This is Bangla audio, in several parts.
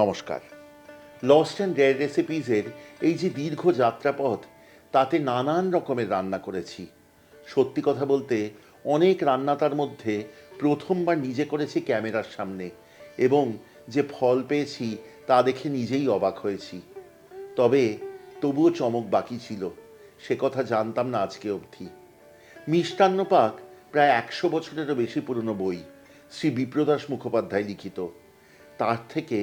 নমস্কার। লস্ট অ্যান্ড রেয়ার রেসিপিসের এই যে দীর্ঘ যাত্রাপথ, তাতে নানান রকমের রান্না করেছি। সত্যি কথা বলতে অনেক রান্না তার মধ্যে প্রথমবার নিজে করেছি ক্যামেরার সামনে, এবং যে ফল পেয়েছি তা দেখে নিজেই অবাক হয়েছি। তবে তবুও চমক বাকি ছিল, সে কথা জানতাম না আজকে অবধি। মিষ্টান্ন পাক প্রায় 100 বছরেরও বেশি পুরনো বই, শ্রী বিপ্রদাস মুখোপাধ্যায় লিখিত। তার থেকে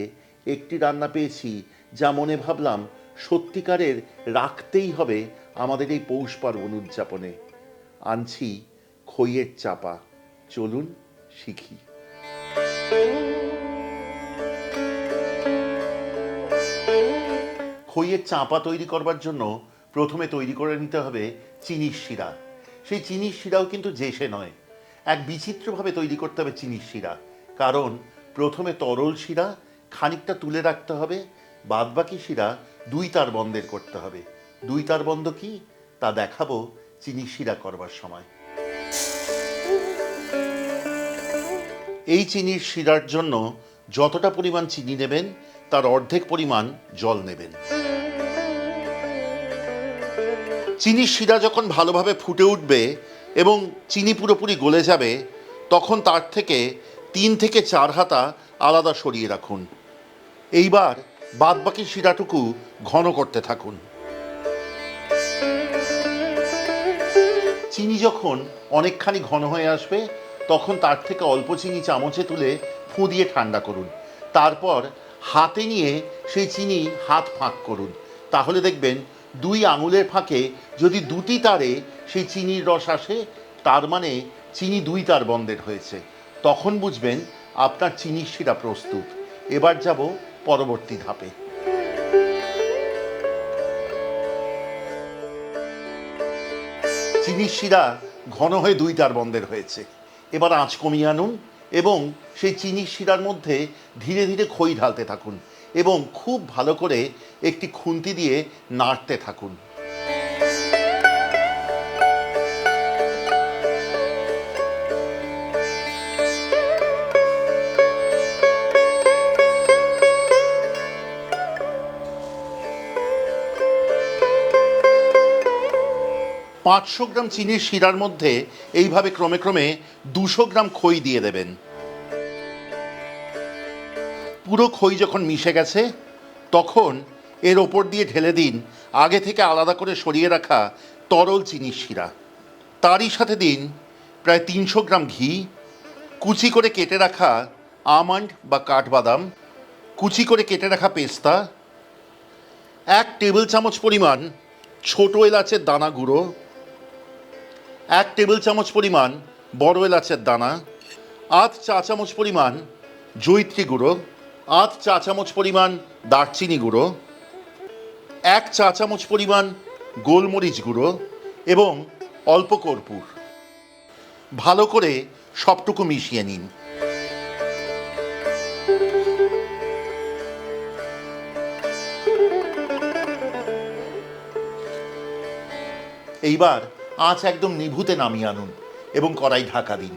একটি রান্না পেয়েছি যা মনে ভাবলাম সত্যিকারের রাখতেই হবে আমাদের এই পৌষ পার্বণ উদযাপনে। আনছি খইয়ের চাপা। চলুন শিখি। খইয়ের চাপা তৈরি করবার জন্য প্রথমে তৈরি করে নিতে হবে চিনির শিরা। সেই চিনির শিরাও কিন্তু জেসে নয়, এক বিচিত্রভাবে তৈরি করতে হবে চিনির শিরা। কারণ প্রথমে তরল শিরা খানিকটা তুলে রাখতে হবে, বাদবাকি শিরা 2 তার বন্ধের করতে হবে। 2 তার বন্ধ কি তা দেখাবো চিনির শিরা করবার সময়। এই চিনির শিরার জন্য যতটা পরিমাণ চিনি নেবেন তার অর্ধেক পরিমাণ জল নেবেন। চিনির শিরা যখন ভালোভাবে ফুটে উঠবে এবং চিনি পুরোপুরি গলে যাবে, তখন তার থেকে 3 থেকে 4 হাতা আলাদা সরিয়ে রাখুন। এইবার বাদবাকি শিরাটুকু ঘন করতে থাকুন। চিনি যখন অনেকখানি ঘন হয়ে আসবে, তখন তার থেকে অল্প চিনি চামচে তুলে ফুঁ দিয়ে ঠান্ডা করুন। তারপর হাতে নিয়ে সেই চিনি হাত ফাঁক করুন। তাহলে দেখবেন 2 আঙুলের ফাঁকে যদি 2টি তারে সেই চিনির রস আসে, তার মানে চিনি 2 তার বন্ধের হয়েছে। তখন বুঝবেন আপনার চিনির শিরা প্রস্তুত। এবার যাব পরবর্তী ধাপে। চিনির শিরা ঘন হয়ে 2 তার বন্ধের হয়েছে। এবার আঁচ কমিয়ে আনুন এবং সেই চিনির শিরার মধ্যে ধীরে ধীরে খই ঢালতে থাকুন এবং খুব ভালো করে একটি খুন্তি দিয়ে নাড়তে থাকুন। পাঁচশো গ্রাম চিনির শিরার মধ্যে এইভাবে ক্রমে ক্রমে 200 গ্রাম খই দিয়ে দেবেন। পুরো খই যখন মিশে গেছে, তখন এর ওপর দিয়ে ঢেলে দিন আগে থেকে আলাদা করে সরিয়ে রাখা তরল চিনির শিরা। তারই সাথে দিন প্রায় 300 গ্রাম ঘি, কুচি করে কেটে রাখা আমন্ড বা কাঠবাদাম, কুচি করে কেটে রাখা পেস্তা, 1 টেবিল চামচ পরিমাণ ছোট এলাচের দানা গুঁড়ো, 1 টেবিল চামচ পরিমাণ বড় এলাচের দানা, 8 চা চামচ পরিমাণ জয়িত্রী গুঁড়ো, 8 চা চামচ পরিমাণ দারচিনি গুঁড়ো, 1 চা চামচ পরিমাণ গোলমরিচ গুঁড়ো এবং অল্প কর্পূর। ভালো করে সবটুকু মিশিয়ে নিন। এইবার আঁচ একদম নিভুতে নামিয়ে আনুন এবং কড়াই ঢাকা দিন।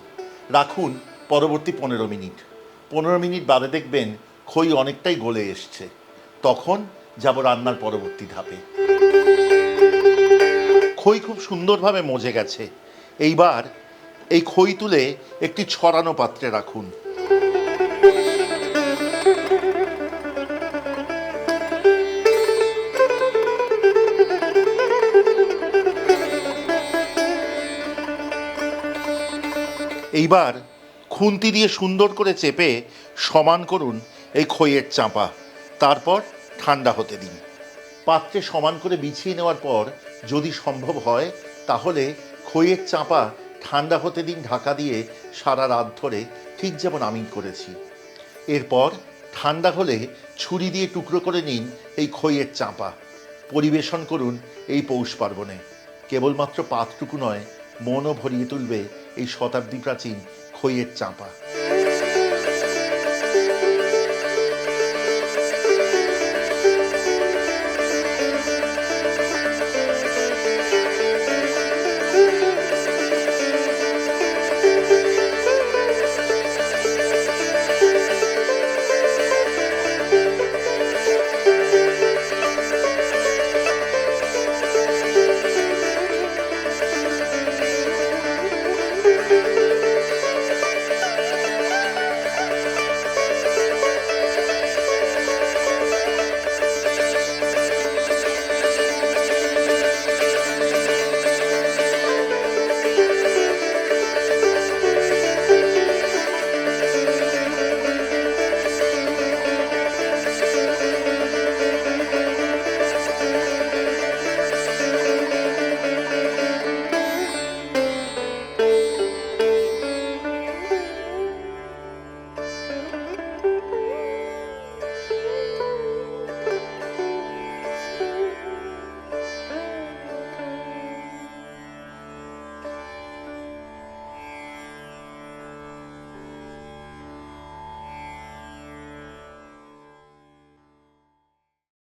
রাখুন পরবর্তী 15 মিনিট। 15 মিনিট বাদে দেখবেন খই অনেকটাই গলে এসছে। তখন যাব রান্নার পরবর্তী ধাপে। খই খুব সুন্দরভাবে মজে গেছে। এইবার এই খই তুলে একটি ছড়ানো পাত্রে রাখুন। এইবার খুন্তি দিয়ে সুন্দর করে চেপে সমান করুন এই খইয়ের চাপা। তারপর ঠান্ডা হতে দিন। পাত্রে সমান করে বিছিয়ে নেওয়ার পর যদি সম্ভব হয় তাহলে খইয়ের চাপা ঠান্ডা হতে দিন ঢাকা দিয়ে সারা রাত ধরে, ঠিক যেমন আমি করেছি। এরপর ঠান্ডা হলে ছুরি দিয়ে টুকরো করে নিন এই খইয়ের চাপা। পরিবেশন করুন এই পৌষ পার্বণে। কেবলমাত্র পাতটুকু নয়, মনও ভরিয়ে তুলবে এই শতাব্দী প্রাচীন খইয়ের চাপা।